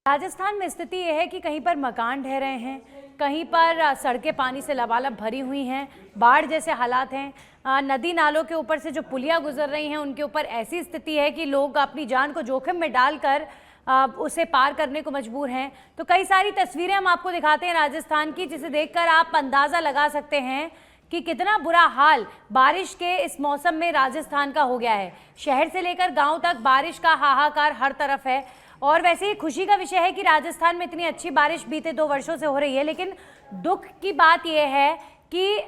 राजस्थान में स्थिति यह है कि कहीं पर मकान ढह रहे हैं, कहीं पर सड़कें पानी से लबालब भरी हुई हैं, बाढ़ जैसे हालात हैं। नदी नालों के ऊपर से जो पुलियां गुजर रही हैं उनके ऊपर ऐसी स्थिति है कि लोग अपनी जान को जोखिम में डालकर उसे पार करने को मजबूर हैं। तो कई सारी तस्वीरें हम आपको दिखाते हैं राजस्थान की, जिसे देखकर आप अंदाज़ा लगा सकते हैं कि कितना बुरा हाल बारिश के इस मौसम में राजस्थान का हो गया है। शहर से लेकर गाँव तक बारिश का हाहाकार हर तरफ है। और वैसे ही खुशी का विषय है कि राजस्थान में इतनी अच्छी बारिश बीते 2 वर्षों से हो रही है, लेकिन दुख की बात यह है कि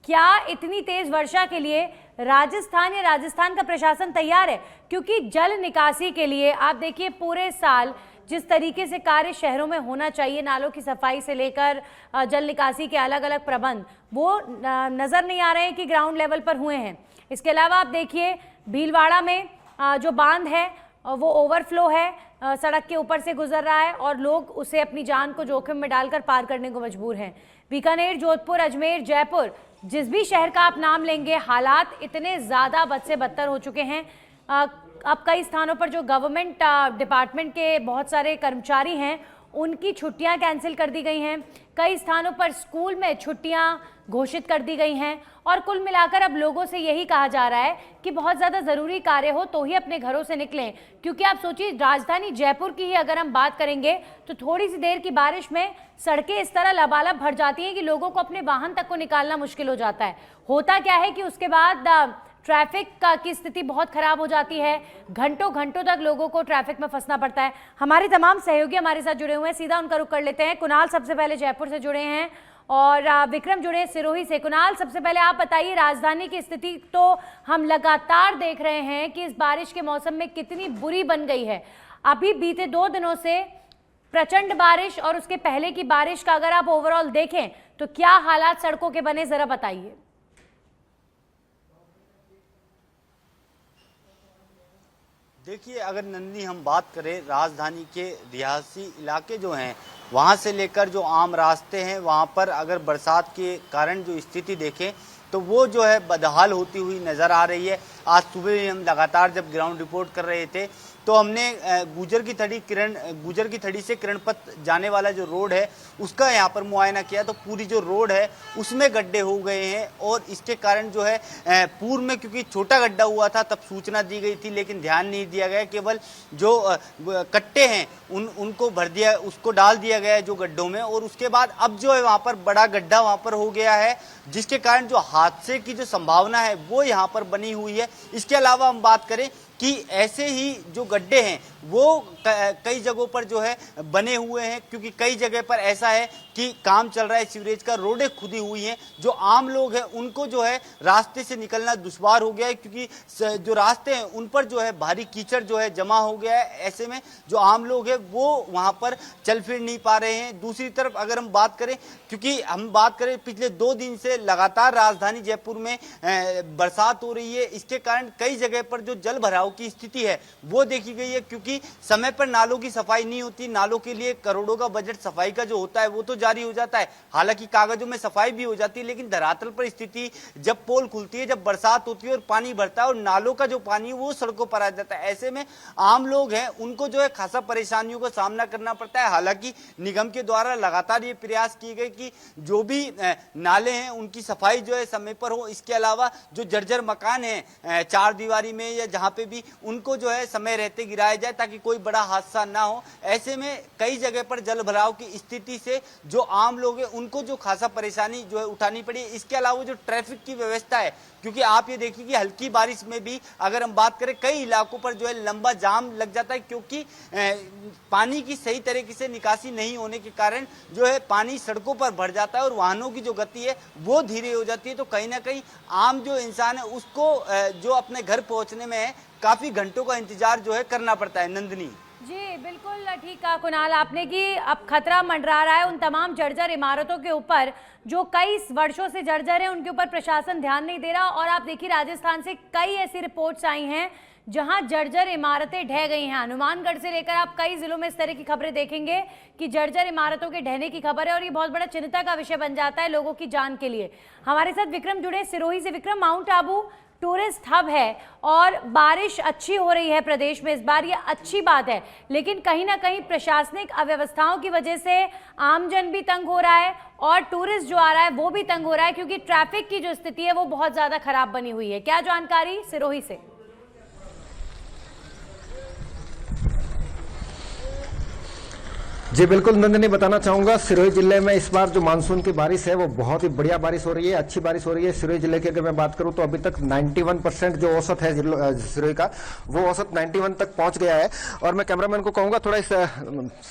क्या इतनी तेज वर्षा के लिए राजस्थान का प्रशासन तैयार है? क्योंकि जल निकासी के लिए आप देखिए पूरे साल जिस तरीके से कार्य शहरों में होना चाहिए, नालों की सफाई से लेकर जल निकासी के अलग अलग प्रबंध, वो नज़र नहीं आ रहे हैं कि ग्राउंड लेवल पर हुए हैं। इसके अलावा आप देखिए भीलवाड़ा में जो बांध है वो ओवरफ्लो है, सड़क के ऊपर से गुजर रहा है और लोग उसे अपनी जान को जोखिम में डालकर पार करने को मजबूर हैं। बीकानेर, जोधपुर, अजमेर, जयपुर, जिस भी शहर का आप नाम लेंगे, हालात इतने ज़्यादा बद से बदतर हो चुके हैं। अब कई स्थानों पर जो गवर्नमेंट डिपार्टमेंट के बहुत सारे कर्मचारी हैं उनकी छुट्टियां कैंसिल कर दी गई हैं। कई स्थानों पर स्कूल में छुट्टियां घोषित कर दी गई हैं और कुल मिलाकर अब लोगों से यही कहा जा रहा है कि बहुत ज़्यादा ज़रूरी कार्य हो तो ही अपने घरों से निकलें। क्योंकि आप सोचिए, राजधानी जयपुर की ही अगर हम बात करेंगे तो थोड़ी सी देर की बारिश में सड़कें इस तरह लबालब भर जाती हैं कि लोगों को अपने वाहन तक को निकालना मुश्किल हो जाता है। होता क्या है कि उसके बाद ट्रैफिक की स्थिति बहुत खराब हो जाती है, घंटों घंटों तक लोगों को ट्रैफिक में फंसना पड़ता है। हमारे तमाम सहयोगी हमारे साथ जुड़े हुए हैं, सीधा उनका रुख कर लेते हैं। कुणाल सबसे पहले जयपुर से जुड़े हैं और विक्रम जुड़े हैं सिरोही से। कुणाल, सबसे पहले आप बताइए, राजधानी की स्थिति तो हम लगातार देख रहे हैं कि इस बारिश के मौसम में कितनी बुरी बन गई है। अभी बीते 2 दिनों से प्रचंड बारिश और उसके पहले की बारिश का अगर आप ओवरऑल देखें तो क्या हालात सड़कों के बने, जरा बताइए। देखिए, अगर नंदिनी हम बात करें राजधानी के रिहायशी इलाके जो हैं वहाँ से लेकर जो आम रास्ते हैं वहाँ पर अगर बरसात के कारण जो स्थिति देखें तो वो जो है बदहाल होती हुई नज़र आ रही है। आज सुबह हम लगातार जब ग्राउंड रिपोर्ट कर रहे थे तो हमने गुजर की थड़ी से किरणपत जाने वाला जो रोड है उसका यहाँ पर मुआयना किया तो पूरी जो रोड है उसमें गड्ढे हो गए हैं। और इसके कारण जो है पूर्व में क्योंकि छोटा गड्ढा हुआ था तब सूचना दी गई थी, लेकिन ध्यान नहीं दिया गया, केवल जो कट्टे हैं उनको भर दिया, उसको डाल दिया गया है जो गड्ढों में। और उसके बाद अब जो है वहाँ पर बड़ा गड्ढा वहाँ पर हो गया है, जिसके कारण जो हादसे की जो संभावना है वो यहाँ पर बनी हुई है। इसके अलावा हम बात करें कि ऐसे ही जो गड्ढे हैं वो कई जगहों पर जो है बने हुए हैं, क्योंकि कई जगह पर ऐसा है कि काम चल रहा है सीवरेज का, रोडें खुदी हुई हैं। जो आम लोग हैं उनको जो है रास्ते से निकलना दुश्वार हो गया है, क्योंकि जो रास्ते हैं उन पर जो है भारी कीचड़ जो है जमा हो गया है। ऐसे में जो आम लोग हैं वो वहाँ पर चल फिर नहीं पा रहे हैं। दूसरी तरफ अगर हम बात करें, क्योंकि हम बात करें पिछले 2 दिन से लगातार राजधानी जयपुर में बरसात हो रही है, इसके कारण कई जगह पर जो जल भराव की स्थिति है वो देखी गई है, क्योंकि समय पर नालों की सफाई नहीं होती। नालों के लिए करोड़ों का बजट सफाई का जो होता है वो तो जारी हो जाता है, हालांकि कागजों में सफाई भी हो जाती है, लेकिन धरातल पर स्थिति जब पोल खुलती है, जब बरसात होती है और पानी भरता है और नालों का जो पानी है वो सड़कों पर आ जाता है, ऐसे में आम लोग हैं उनको जो है खासा परेशानियों का सामना करना पड़ता है। हालांकि निगम के द्वारा लगातार ये प्रयास किए गए कि जो भी नाले हैं उनकी सफाई जो है समय पर हो। इसके अलावा जो जर्जर मकान है 4 दीवारी में या जहाँ पे भी उनको जो है समय रहते गिराया जाए ताकि कोई बड़ा हादसा ना हो। ऐसे में कई जगह पर जल भराव की स्थिति से जो आम लोग हैं उनको जो खासा परेशानी जो है उठानी पड़ी। इसके अलावा जो ट्रैफिक की व्यवस्था है, क्योंकि आप ये देखिए कि हल्की बारिश में भी अगर हम बात करें कई इलाकों पर जो है लंबा जाम लग जाता है, क्योंकि पानी की सही तरीके से निकासी नहीं होने के कारण जो है पानी सड़कों पर भर जाता है और वाहनों की जो गति है वो धीरे हो जाती है। तो कहीं ना कहीं आम जो इंसान है उसको जो अपने घर पहुंचने में है काफी घंटों का इंतजार जो है करना पड़ता है। नंदिनी जी बिल्कुल ठीक कहा कुणाल आपने कि अब खतरा मंडरा रहा है उन तमाम जर्जर इमारतों के ऊपर जो कई वर्षों से जर्जर है, उनके ऊपर प्रशासन ध्यान नहीं दे रहा। और आप देखिए राजस्थान से कई ऐसी रिपोर्ट्स आई हैं जहां जर्जर इमारतें ढह गई हैं। हनुमानगढ़ से लेकर आप कई जिलों में इस तरह की खबरें देखेंगे कि जर्जर इमारतों के ढहने की खबर है और ये बहुत बड़ा चिंता का विषय बन जाता है लोगों की जान के लिए। हमारे साथ विक्रम जुड़े सिरोही से। Vikram, mount Abu tourist hub है और बारिश अच्छी हो रही है प्रदेश में इस बार, ये अच्छी बात है, लेकिन कहीं ना कहीं प्रशासनिक अव्यवस्थाओं की वजह से आमजन भी तंग हो रहा है और टूरिस्ट जो आ रहा है वो भी तंग हो रहा है, क्योंकि ट्रैफिक की जो स्थिति है वो बहुत ज्यादा खराब बनी हुई है। क्या जानकारी सिरोही से? जी बिल्कुल नंदिनी, बताना चाहूंगा सिरोही जिले में इस बार जो मानसून की बारिश है वो बहुत ही बढ़िया बारिश हो रही है, अच्छी बारिश हो रही है। सिरोही जिले की अगर मैं बात करूं तो अभी तक 91% जो औसत है सिरोही का, वो औसत 91 तक पहुंच गया है। और मैं कैमरामैन को कहूंगा थोड़ा इस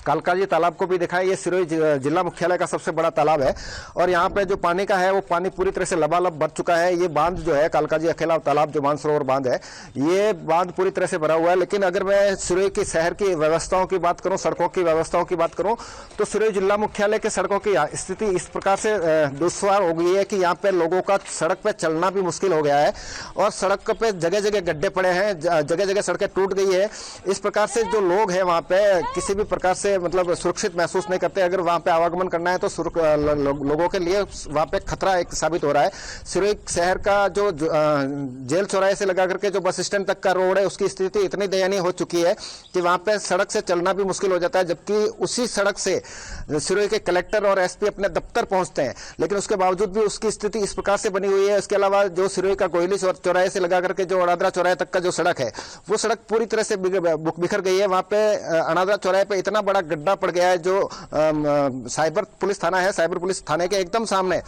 कालकाजी तालाब को भी दिखाए। ये सिरोही जिला मुख्यालय का सबसे बड़ा तालाब है और यहाँ पे जो पानी का है वो पानी पूरी तरह से लबालब भर चुका है। ये बांध जो है कालकाजी अकेला तालाब जो मानसरोवर बांध है, ये बांध पूरी तरह से भरा हुआ है। लेकिन अगर मैं सिरोही की शहर की व्यवस्थाओं की बात करूं, सड़कों की व्यवस्थाओं की बात करूं, तो सिरोही जिला मुख्यालय के सड़कों की स्थिति इस प्रकार से दुश्वार हो गई है कि यहाँ पे लोगों का सड़क पे चलना भी मुश्किल हो गया है और सड़क पे जगह जगह गड्ढे पड़े हैं, जगह जगह सड़कें टूट गई है। इस प्रकार से जो लोग हैं वहाँ पे किसी भी प्रकार से मतलब सुरक्षित महसूस नहीं करते। अगर वहाँ पे आवागमन करना है तो लोगों के लिए वहाँ पे खतरा एक साबित हो रहा है। सिरोही शहर का जो जेल चौराहे से लगा करके जो बस स्टैंड तक का रोड है, उसकी स्थिति इतनी दयनीय हो चुकी है कि वहाँ पे सड़क से चलना भी मुश्किल हो जाता है, जबकि उसी सड़क से सिरोही के कलेक्टर और एसपी अपने दफ्तर पहुंचते हैं, लेकिन उसके बावजूद भी उसकी स्थिति इस प्रकार से बनी हुई है। इसके अलावा जो सिरोही का कोयली चौराहे से लगा करके जो अनादरा चौराहे तक का जो सड़क है, वो सड़क पूरी तरह से बिखर गई है। वहां पे अनादरा चौराहे पे इतना बड़ा गड्ढा पड़ गया है, जो साइबर पुलिस थाना है, साइबर पुलिस थाने के एकदम सामने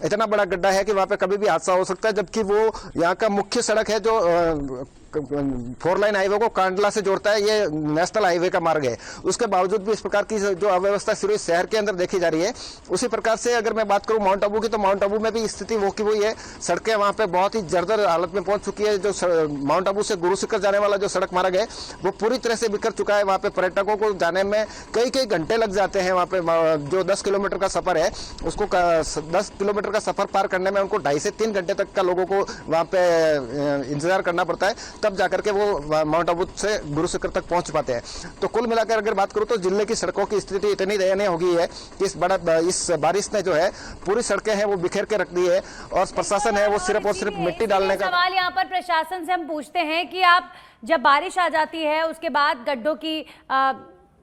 इतना बड़ा गड्ढा है कि वहां पे कभी भी हादसा हो सकता है। जबकि वो यहाँ का मुख्य सड़क है जो 4 लाइन हाईवे को कांडला से जोड़ता है, ये नेशनल हाईवे का मार्ग है। उसके बावजूद भी इस प्रकार की जो अव्यवस्था सिरोही शहर के अंदर देखी जा रही है। उसी प्रकार से अगर मैं बात करूं माउंट आबू की, तो माउंट आबू में भी स्थिति वो की वही है। सड़कें वहां पे बहुत ही जर्जर हालत में पहुंच चुकी है। जो माउंट आबू से गुरु शिखर जाने वाला जो सड़क मार्ग है वो पूरी तरह से बिखर चुका है। वहां पे पर्यटकों को जाने में कई घंटे लग जाते हैं। वहां पे जो 10 किलोमीटर का सफर है, उसको 10 किलोमीटर का सफर पार करने में उनको 2.5 से 3 घंटे तक का लोगों को वहां पे इंतजार करना पड़ता है, तब जाकर के वो माउंट आबू से गुरु शिखर तक पहुंच पाते हैं। तो कुल मिलाकर अगर बात करूं तो जिले की सड़कों की स्थिति इतनी दयनीय हो गई है कि इस बारिश ने जो है पूरी सड़कें हैं वो बिखेर के रख दी है और प्रशासन है वो सिर्फ और सिर्फ मिट्टी डालने का सवाल यहाँ पर प्रशासन से हम पूछते हैं कि आप जब बारिश आ जाती है उसके बाद गड्ढों की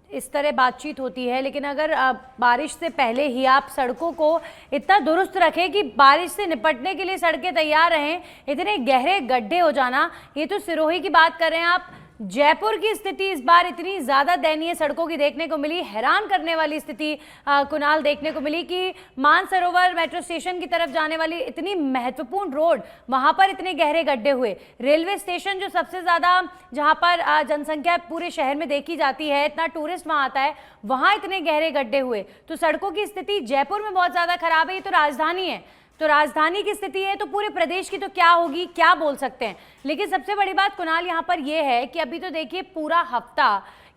इस तरह बातचीत होती है, लेकिन अगर बारिश से पहले ही आप सड़कों को इतना दुरुस्त रखें कि बारिश से निपटने के लिए सड़कें तैयार रहें, इतने गहरे गड्ढे हो जाना, ये तो सिरोही की बात कर रहे हैं आप। जयपुर की स्थिति इस बार इतनी ज़्यादा दयनीय सड़कों की देखने को मिली, हैरान करने वाली स्थिति कुणाल देखने को मिली कि मानसरोवर मेट्रो स्टेशन की तरफ जाने वाली इतनी महत्वपूर्ण रोड, वहाँ पर इतने गहरे गड्ढे हुए। रेलवे स्टेशन जो सबसे ज़्यादा जहाँ पर जनसंख्या पूरे शहर में देखी जाती है, इतना टूरिस्ट वहाँ आता है, वहाँ इतने गहरे गड्ढे हुए। तो सड़कों की स्थिति जयपुर में बहुत ज़्यादा खराब है। ये तो राजधानी है, तो राजधानी की स्थिति है, तो पूरे प्रदेश की तो क्या होगी, क्या बोल सकते हैं। लेकिन सबसे बड़ी बात कुणाल यहाँ पर यह है कि अभी तो देखिए पूरा हफ्ता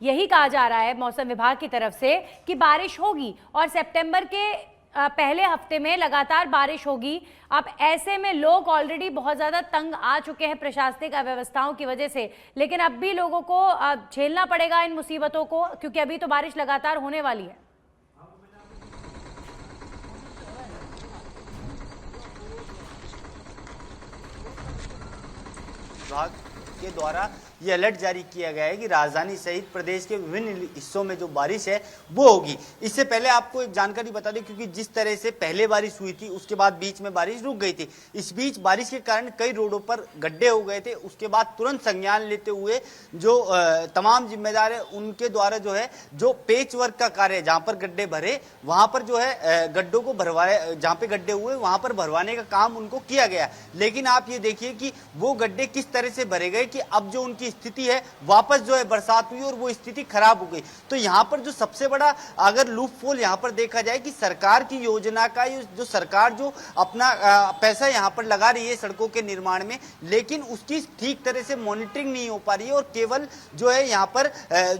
यही कहा जा रहा है मौसम विभाग की तरफ से कि बारिश होगी और सितंबर के पहले हफ्ते में लगातार बारिश होगी। अब ऐसे में लोग ऑलरेडी बहुत ज़्यादा तंग आ चुके हैं प्रशासनिक अव्यवस्थाओं की वजह से, लेकिन अब भी लोगों को झेलना पड़ेगा इन मुसीबतों को, क्योंकि अभी तो बारिश लगातार होने वाली है। विभाग के द्वारा ये अलर्ट जारी किया गया है कि राजधानी सहित प्रदेश के विभिन्न हिस्सों में जो बारिश है वो होगी। इससे पहले आपको एक जानकारी बता दें, क्योंकि जिस तरह से पहले बारिश हुई थी उसके बाद बीच में बारिश रुक गई थी। इस बीच बारिश के कारण कई रोडों पर गड्ढे हो गए थे। उसके बाद तुरंत संज्ञान लेते हुए जो तमाम जिम्मेदार है उनके द्वारा जो है जो पेच वर्क का कार्य, जहाँ पर गड्ढे भरे वहां पर जो है गड्ढों को भरवाए, जहाँ पे गड्ढे हुए वहां पर भरवाने का काम उनको किया गया। लेकिन आप ये देखिए कि वो गड्ढे किस तरह से भरे गए कि अब जो उनकी स्थिति है वापस जो है बरसात हुई और वो स्थिति खराब हो गई। तो यहाँ पर जो सबसे बड़ा अगर लूप होल यहाँ पर देखा जाए कि सरकार की योजना का जो सरकार जो अपना पैसा यहाँ पर लगा रही है सड़कों के निर्माण में, लेकिन उसकी ठीक तरह से मॉनिटरिंग नहीं हो पा रही है और केवल जो है यहाँ पर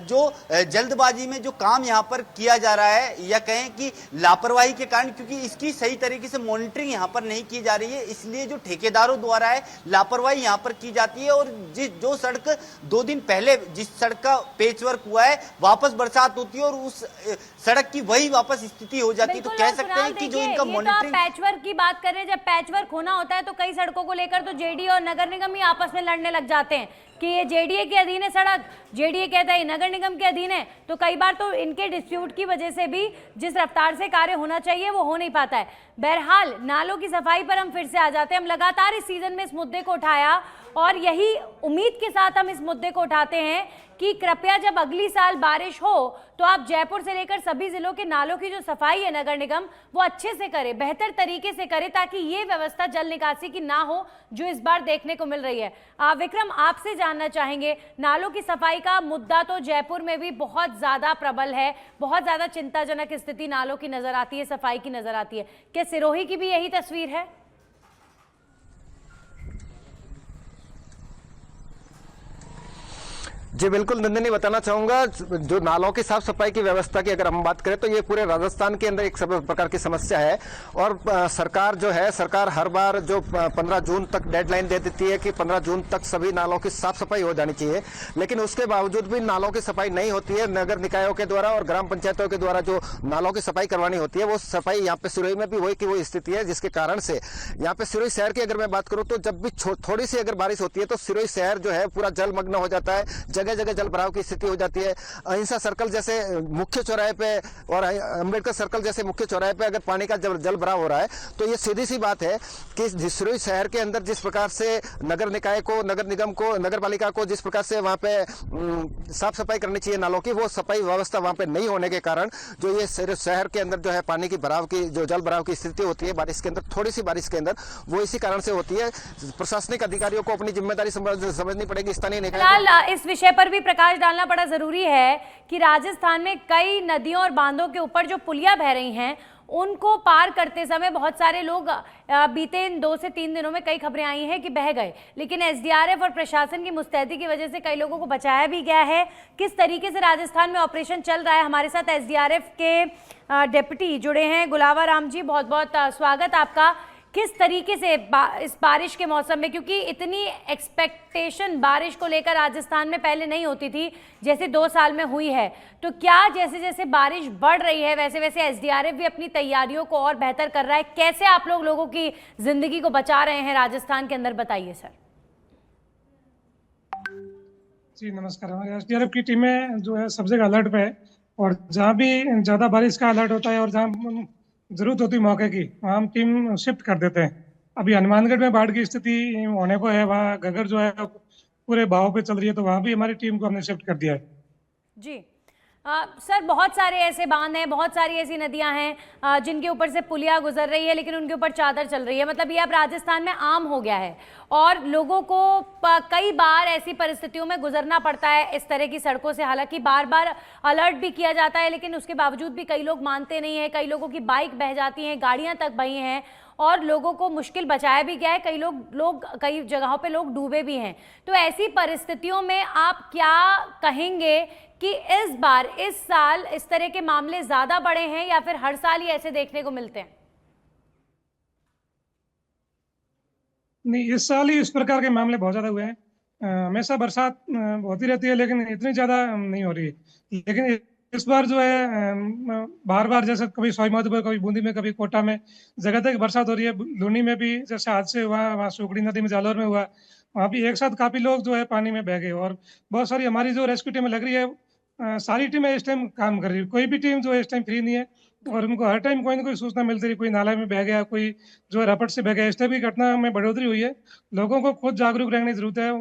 जो जल्दबाजी में जो काम यहाँ पर किया जा रहा है या कहें कि लापरवाही के कारण, क्योंकि इसकी सही तरीके से मॉनिटरिंग यहाँ पर नहीं की जा रही है, इसलिए जो ठेकेदारों द्वारा है लापरवाही यहाँ पर की जाती है और जो सड़क 2 दिन पहले जिस सड़क का पेचवर्क हुआ है वापस बरसात होती है और उस सड़क की वही वापस स्थिति हो जाती है। तो कह सकते हैं कि जो इनका मॉनिटरिंग, पैचवर्क की बात कर रहे हैं, जब पैचवर्क होना होता है तो कई सड़कों को लेकर तो जेडीए और नगर निगम ही आपस में लड़ने लग जाते हैं कि ये जेडीए के अधीन है सड़क, जेडीए कहता है नगर निगम के अधीन है। तो कई बार तो इनके डिस्प्यूट की वजह से भी जिस रफ्तार से कार्य होना चाहिए वो हो नहीं पाता है। बहरहाल नालों की सफाई पर हम फिर से आ जाते हैं। हम लगातार इस सीजन में इस मुद्दे को उठाया और यही उम्मीद के साथ हम इस मुद्दे को उठाते हैं कि कृपया जब अगली साल बारिश हो तो आप जयपुर से लेकर सभी जिलों के नालों की जो सफाई है नगर निगम वो अच्छे से करे, बेहतर तरीके से करे, ताकि ये व्यवस्था जल निकासी की ना हो जो इस बार देखने को मिल रही है। विक्रम, आपसे जानना चाहेंगे, नालों की सफाई का मुद्दा तो जयपुर में भी बहुत ज्यादा प्रबल है, बहुत ज्यादा चिंताजनक स्थिति नालों की नजर आती है, सफाई की नजर आती है। क्या सिरोही की भी यही तस्वीर है? जी बिल्कुल नंदिनी, बताना चाहूंगा जो नालों की साफ सफाई की व्यवस्था की अगर हम बात करें तो ये पूरे राजस्थान के अंदर एक सब प्रकार की समस्या है और सरकार जो है, सरकार हर बार जो 15 जून तक डेडलाइन दे देती है कि 15 जून तक सभी नालों की साफ सफाई हो जानी चाहिए, लेकिन उसके बावजूद भी नालों की सफाई नहीं होती है। नगर निकायों के द्वारा और ग्राम पंचायतों के द्वारा जो नालों की सफाई करवानी होती है वो सफाई यहाँ पे सिरोही में भी वही की वो स्थिति है, जिसके कारण से यहाँ पे सिरोही शहर की अगर मैं बात करूँ तो जब भी थोड़ी सी अगर बारिश होती है तो सिरोही शहर जो है पूरा जलमग्न हो जाता है, जगह जगह जल भराव की स्थिति हो जाती है। अहिंसा सर्कल जैसे मुख्य चौराहे पे और अंबेडकर सर्कल जैसे मुख्य चौराहे पे अगर पानी का जल भराव हो रहा है तो ये सीधी सी बात है कि सिरोही शहर के अंदर जिस प्रकार से नगर निकाय को, नगर निगम को, नगर पालिका को जिस प्रकार से वहां पे साफ सफाई करनी चाहिए नालों की, वो सफाई व्यवस्था वहां पे नहीं होने के कारण जो ये शहर के अंदर जो है पानी की भराव की जो जल भराव की स्थिति होती है बारिश के अंदर, थोड़ी सी बारिश के अंदर, वो इसी कारण से होती है। प्रशासनिक अधिकारियों को अपनी जिम्मेदारी समझनी पड़ेगी। स्थानीय निकाय इस विषय पर भी प्रकाश डालना बड़ा जरूरी है कि राजस्थान में कई नदियों और बांधों के ऊपर जो पुलियां बह रही हैं उनको पार करते समय बहुत सारे लोग बीते 2 से 3 दिनों में कई खबरें आई हैं कि बह गए, लेकिन एसडीआरएफ और प्रशासन की मुस्तैदी की वजह से कई लोगों को बचाया भी गया है। किस तरीके से राजस्थान में ऑपरेशन चल रहा है, हमारे साथ एसडीआरएफ के डिप्टी जुड़े हैं, गुलावा राम जी, बहुत बहुत स्वागत आपका। किस तरीके से इस बारिश के मौसम में, क्योंकि इतनी एक्सपेक्टेशन बारिश को लेकर राजस्थान में पहले नहीं होती थी जैसे 2 साल में हुई है, तो क्या जैसे जैसे बारिश बढ़ रही है वैसे वैसे एसडीआरएफ भी अपनी तैयारियों को और बेहतर कर रहा है? कैसे आप लोगों की जिंदगी को बचा रहे हैं राजस्थान के अंदर, बताइए सर। जी नमस्कार। हमारी एसडीआरएफ की टीमें जो है सब जगह अलर्ट पे है और जहाँ भी ज़्यादा बारिश का अलर्ट होता है और जहाँ जरूरत होती है मौके की वहाँ हम टीम शिफ्ट कर देते हैं। अभी हनुमानगढ़ में बाढ़ की स्थिति होने को है, वहाँ घगर जो है पूरे बहाव पे चल रही है, तो वहाँ भी हमारी टीम को हमने शिफ्ट कर दिया है। जी सर, बहुत सारे ऐसे बांध हैं, बहुत सारी ऐसी नदियां हैं जिनके ऊपर से पुलिया गुजर रही है लेकिन उनके ऊपर चादर चल रही है, मतलब ये अब राजस्थान में आम हो गया है और लोगों को कई बार ऐसी परिस्थितियों में गुजरना पड़ता है इस तरह की सड़कों से। हालांकि बार बार अलर्ट भी किया जाता है लेकिन उसके बावजूद भी कई लोग मानते नहीं हैं, कई लोगों की बाइक बह जाती हैं, गाड़ियां तक बही हैं और लोगों को मुश्किल बचाया भी गया है। कई जगहों पे लोग डूबे भी हैं। तो ऐसी परिस्थितियों में आप क्या कहेंगे कि इस बार, इस साल इस तरह के मामले ज्यादा बड़े हैं या फिर हर साल ही ऐसे देखने को मिलते हैं? नहीं, इस साल ही इस प्रकार के मामले बहुत ज्यादा हुए हैं। हमेशा बरसात होती रहती है लेकिन इतनी ज्यादा नहीं हो रही है। लेकिन इस बार जो है बार बार जैसे कभी सवाई माधोपुर, कभी बूंदी में, कभी कोटा में जगह तक बरसात हो रही है। लूनी में भी जैसे हादसे हुआ, वहाँ सुखड़ी नदी में, जालौर में हुआ, वहाँ भी एक साथ काफी लोग जो है पानी में बह गए और बहुत सारी हमारी जो रेस्क्यू टीमें लग रही है, सारी टीमें इस टाइम काम कर रही है। कोई भी टीम जो है इस टाइम फ्री नहीं है और उनको हर टाइम कोई ना कोई सूचना मिलती रही, कोई नाला में बह गया, कोई जो है रपट से बह गया। इस टाइप की घटना में बढ़ोतरी हुई है। लोगों को खुद जागरूक रहने की जरूरत है।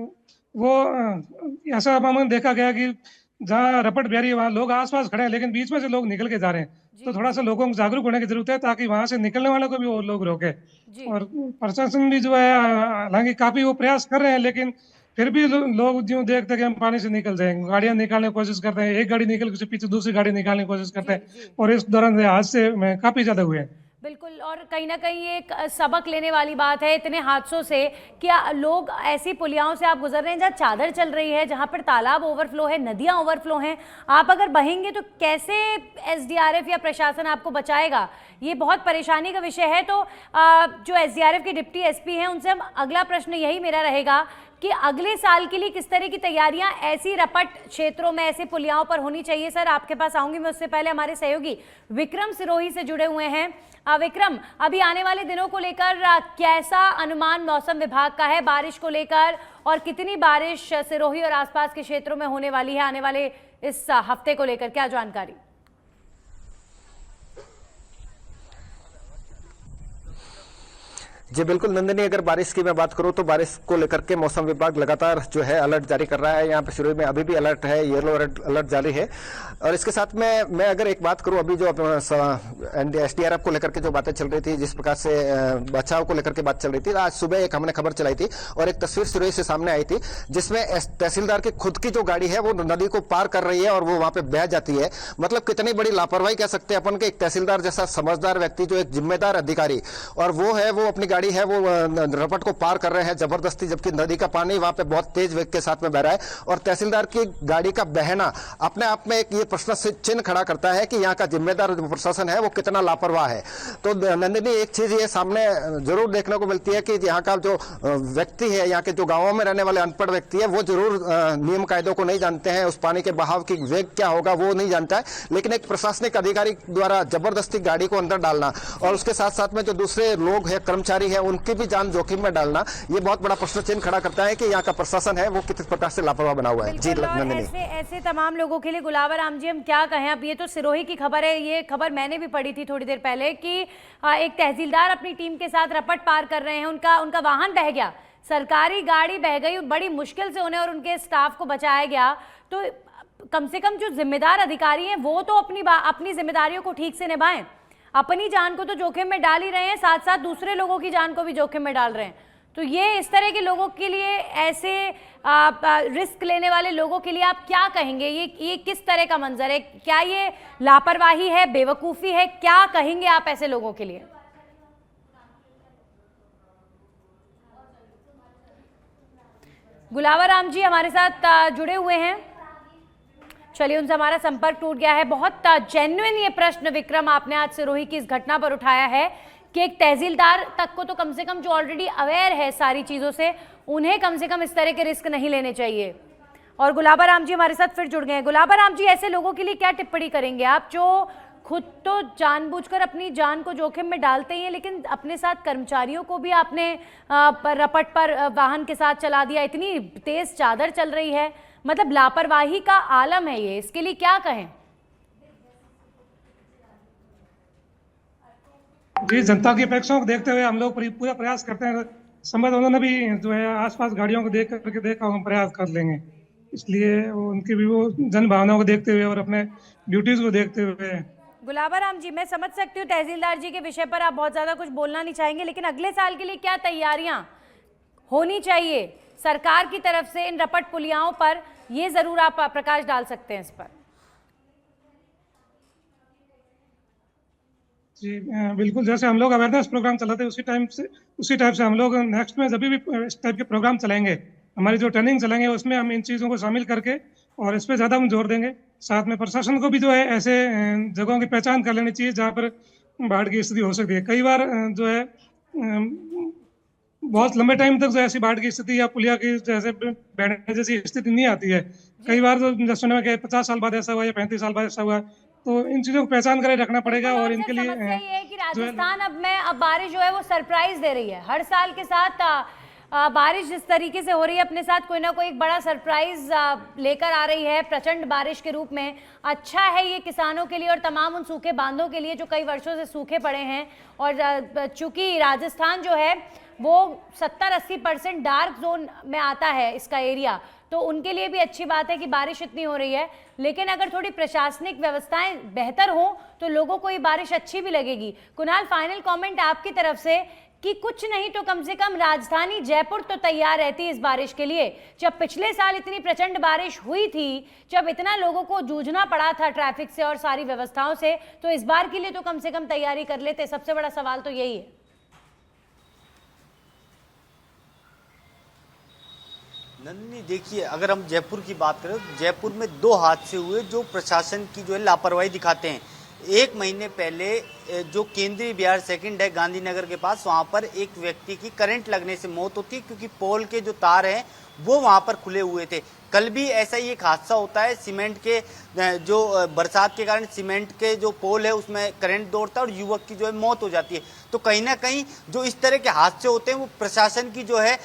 वो ऐसा हमने देखा गया कि जहाँ रपट बह रही है वहाँ लोग आसपास खड़े हैं लेकिन बीच में से लोग निकल के जा रहे हैं, तो थोड़ा सा लोगों को जागरूक होने की जरूरत है ताकि वहां से निकलने वालों को भी वो लोग रोके। और प्रशासन भी जो है हालांकि काफी वो प्रयास कर रहे हैं लेकिन फिर भी लोग जो देखते हैं कि हम पानी से निकल जाएंगे, गाड़ियां निकालने की कोशिश करते हैं, एक गाड़ी निकल के पीछे दूसरी गाड़ी निकालने की कोशिश करते हैं और इस दौरान हादसे में काफी ज्यादा हुए हैं। बिल्कुल, और कहीं ना कहीं ये एक सबक लेने वाली बात है इतने हादसों से कि लोग ऐसी पुलियाओं से आप गुजर रहे हैं जहाँ चादर चल रही है, जहाँ पर तालाब ओवरफ्लो है, नदियाँ ओवरफ्लो हैं, आप अगर बहेंगे तो कैसे एसडीआरएफ या प्रशासन आपको बचाएगा? ये बहुत परेशानी का विषय है। तो जो एसडीआरएफ के डिप्टी एसपी हैं उनसे हम अगला प्रश्न यही मेरा रहेगा कि अगले साल के लिए किस तरह की तैयारियां ऐसी रपट क्षेत्रों में, ऐसे पुलियाओं पर होनी चाहिए। सर आपके पास आऊंगी मैं, उससे पहले हमारे सहयोगी विक्रम सिरोही से जुड़े हुए हैं। विक्रम, अभी आने वाले दिनों को लेकर कैसा अनुमान मौसम विभाग का है बारिश को लेकर, और कितनी बारिश सिरोही और आसपास के क्षेत्रों में होने वाली है आने वाले इस हफ्ते को लेकर, क्या जानकारी? जी बिल्कुल नंदिनी, अगर बारिश की मैं बात करूं तो बारिश को लेकर के मौसम विभाग लगातार जो है अलर्ट जारी कर रहा है। यहाँ पे सिरोही में अभी भी अलर्ट है, येलो अलर्ट जारी है। और इसके साथ में मैं अगर एक बात करूं, अभी जो एसडीआरएफ को लेकर के जो बातें चल रही थी, जिस प्रकार से बचाव को लेकर के बात चल रही थी, आज सुबह एक हमने खबर चलाई थी और एक तस्वीर सिरोही से सामने आई थी जिसमें तहसीलदार की खुद की जो गाड़ी है वो नदी को पार कर रही है और वो वहां पे बह जाती है। मतलब कितनी बड़ी लापरवाही कह सकते हैं अपन के, एक तहसीलदार जैसा समझदार व्यक्ति, जो एक जिम्मेदार अधिकारी, और वो है वो अपनी गाड़ी है वो रपट को पार कर रहे हैं जबरदस्ती, जबकि नदी का पानी वहां पे बहुत तेज वेग के साथ में बह रहा है। और तहसीलदार की गाड़ी का बहना अपने आप में एक ये प्रश्न चिन्ह खड़ा करता है कि यहाँ का जिम्मेदार जो प्रशासन है वो कितना लापरवाह है। तो नंदिनी, एक चीज ये सामने जरूर देखने को मिलती है कि यहाँ का जो व्यक्ति है, यहाँ के जो गांवों में रहने वाले अनपढ़ व्यक्ति है, वो जरूर नियम कायदों को नहीं जानते हैं, उस पानी के बहाव की वेग क्या होगा वो नहीं जानता है, लेकिन एक प्रशासनिक अधिकारी द्वारा जबरदस्ती गाड़ी को अंदर डालना और उसके साथ साथ में जो दूसरे लोग हैं, कर्मचारी है, उनकी भी जान जोखिम में डालना, ये बहुत बड़ा प्रश्न चिन्ह खड़ा करता है कि यहाँ का प्रशासन है वो किस प्रकार से लापरवाह बना हुआ है। जी नंदिनी, ऐसे तमाम लोगों के लिए गुलाबर राम जी हम क्या कहें। अब ये तो सिरोही की खबर है, ये खबर मैंने भी पढ़ी थी थोड़ी देर पहले कि एक तहसीलदार अपनी टीम के साथ रपट पार कर रहे हैं, उनका वाहन बह गया, सरकारी गाड़ी बह गई, बड़ी मुश्किल से उन्हें और उनके स्टाफ को बचाया गया। तो कम से कम जो जिम्मेदार अधिकारी हैं वो तो अपनी जिम्मेदारियों को ठीक से निभाएं। अपनी जान को तो जोखिम में डाल ही रहे हैं, साथ साथ दूसरे लोगों की जान को भी जोखिम में डाल रहे हैं। तो ये इस तरह के लोगों के लिए, ऐसे रिस्क लेने वाले लोगों के लिए आप क्या कहेंगे? ये किस तरह का मंजर है? क्या ये लापरवाही है, बेवकूफ़ी है? क्या कहेंगे आप ऐसे लोगों के लिए? गुलाबर राम जी हमारे साथ जुड़े हुए हैं, चलिए उनसे हमारा संपर्क टूट गया है। बहुत जेन्युइन ये प्रश्न विक्रम आपने आज सिरोही की इस घटना पर उठाया है कि एक तहसीलदार तक को तो कम से कम, जो ऑलरेडी अवेयर है सारी चीज़ों से, उन्हें कम से कम इस तरह के रिस्क नहीं लेने चाहिए। और गुलाबर राम जी हमारे साथ फिर जुड़ गए हैं। गुलाबर राम जी, ऐसे लोगों के लिए क्या टिप्पणी करेंगे आप, जो खुद तो जानबूझकर अपनी जान को जोखिम में डालते ही हैं, लेकिन अपने साथ कर्मचारियों को भी आपने रपट पर वाहन के साथ चला दिया, इतनी तेज चादर चल रही है, मतलब लापरवाही का आलम है ये, इसके लिए क्या कहें? जी, जनता की अपेक्षाओं को देखते हुए हम लोग पूरा प्रयास करते हैं। संभव उन्होंने भी जो है आसपास गाड़ियों को देख करके देखा, हम प्रयास कर लेंगे, इसलिए उनकी भी वो जन भावनाओं को देखते हुए और अपने ड्यूटीज को देखते हुए। गुलाबर राम जी, मैं समझ सकती हूँ तहसीलदार जी के विषय पर आप बहुत ज़्यादा कुछ बोलना नहीं चाहेंगे, लेकिन अगले साल के लिए क्या तैयारियां होनी चाहिए सरकार की तरफ से इन रपट पुलियाओं पर, ये ज़रूर आप प्रकाश डाल सकते हैं इस पर। जी बिल्कुल, जैसे हम लोग अवेयरनेस प्रोग्राम चलाते हैं उसी टाइप से हम लोग नेक्स्ट में जब भी इस टाइप के प्रोग्राम चलाएंगे, हमारी जो ट्रेनिंग चलाएंगे उसमें हम इन चीज़ों को शामिल करके और इस पे ज़्यादा हम जोर देंगे। साथ में प्रशासन को भी जो है ऐसे जगहों की पहचान कर लेनी चाहिए जहाँ पर बाढ़ की स्थिति हो सकती है। कई बार जो है बहुत लंबे टाइम तक जो ऐसी बाढ़ की स्थिति या पुलिया की जैसे बैठने जैसी स्थिति नहीं आती है। कई बार तो सुना है कि 50 साल बाद ऐसा हुआ या 35 साल बाद ऐसा हुआ, तो इन चीजों को पहचान कर रखना पड़ेगा। और इनके लिए समस्या ये है कि राजस्थान अब बारिश जो है वो सरप्राइज दे रही है, हर साल के साथ बारिश जिस तरीके से हो रही है अपने साथ कोई ना कोई एक बड़ा सरप्राइज लेकर आ रही है प्रचंड बारिश के रूप में। अच्छा है ये किसानों के लिए और तमाम उन सूखे बांधों के लिए जो कई वर्षों से सूखे पड़े हैं। और चूंकि राजस्थान जो है वो 70-80% डार्क जोन में आता है इसका एरिया, तो उनके लिए भी अच्छी बात है कि बारिश इतनी हो रही है। लेकिन अगर थोड़ी प्रशासनिक व्यवस्थाएं बेहतर हों तो लोगों को ये बारिश अच्छी भी लगेगी। कुणाल, फाइनल कमेंट आपकी तरफ से कि कुछ नहीं तो कम से कम राजधानी जयपुर तो तैयार रहती है इस बारिश के लिए। जब पिछले साल इतनी प्रचंड बारिश हुई थी, जब इतना लोगों को जूझना पड़ा था ट्रैफिक से और सारी व्यवस्थाओं से, तो इस बार के लिए तो कम से कम तैयारी कर लेते। सबसे बड़ा सवाल तो यही है। नंदिनी, देखिए अगर हम जयपुर की बात करें तो जयपुर में 2 हादसे हुए जो प्रशासन की जो है लापरवाही दिखाते हैं। 1 महीने पहले जो केंद्रीय बिहार सेकंड है गांधीनगर के पास, वहां पर एक व्यक्ति की करंट लगने से मौत होती है क्योंकि पोल के जो तार हैं वो वहां पर खुले हुए थे। कल भी ऐसा ही एक हादसा होता है, सीमेंट के जो बरसात के कारण सीमेंट के जो पोल है उसमें करंट दौड़ता है और युवक की जो है मौत हो जाती है। तो कहीं ना कहीं जो इस तरह के हादसे होते हैं वो प्रशासन की जो है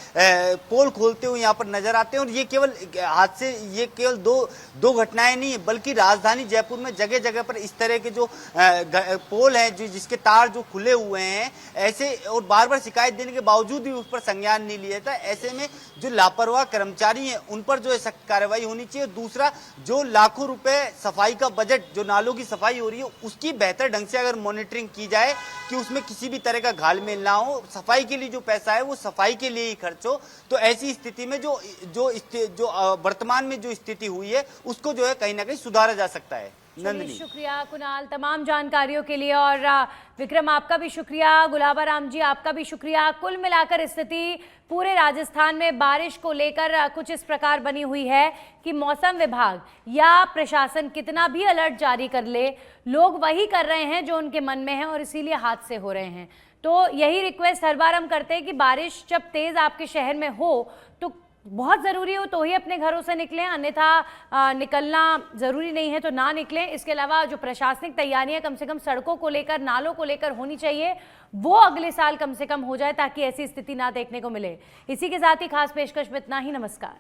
पोल खोलते हुए यहाँ पर नजर आते हैं। और ये केवल हादसे, ये केवल दो घटनाएं नहीं है, बल्कि राजधानी जयपुर में जगह जगह पर इस तरह के जो पोल हैं जिसके तार जो खुले हुए हैं ऐसे, और बार बार शिकायत देने के बावजूद भी उस पर संज्ञान नहीं लिया जाता। ऐसे में जो लापरवाह कर्मचारी हैं उन पर जो है सख्त कार्रवाई होनी चाहिए। दूसरा, जो लाखों रुपए सफाई का बजट, जो नालों की सफाई हो रही है, उसकी बेहतर ढंग से अगर मॉनिटरिंग की जाए कि उसमें किसी भी तरह का घालमेल ना हो, सफाई के लिए जो पैसा है वो सफाई के लिए ही खर्च हो, तो ऐसी स्थिति में जो वर्तमान में जो स्थिति हुई है उसको जो है कहीं ना कहीं सुधारा जा सकता है। नंदिनी, शुक्रिया कुणाल तमाम जानकारियों के लिए, और विक्रम आपका भी शुक्रिया, गुलाबा राम जी आपका भी शुक्रिया। कुल मिलाकर स्थिति पूरे राजस्थान में बारिश को लेकर कुछ इस प्रकार बनी हुई है कि मौसम विभाग या प्रशासन कितना भी अलर्ट जारी कर ले, लोग वही कर रहे हैं जो उनके मन में है और इसीलिए हादसे हो रहे हैं। तो यही रिक्वेस्ट हर बार हम करते हैं कि बारिश जब तेज आपके शहर में हो तो बहुत ज़रूरी हो तो ही अपने घरों से निकलें, अन्यथा निकलना ज़रूरी नहीं है तो ना निकलें। इसके अलावा जो प्रशासनिक तैयारियां कम से कम सड़कों को लेकर, नालों को लेकर होनी चाहिए, वो अगले साल कम से कम हो जाए ताकि ऐसी स्थिति ना देखने को मिले। इसी के साथ ही खास पेशकश में इतना ही। नमस्कार।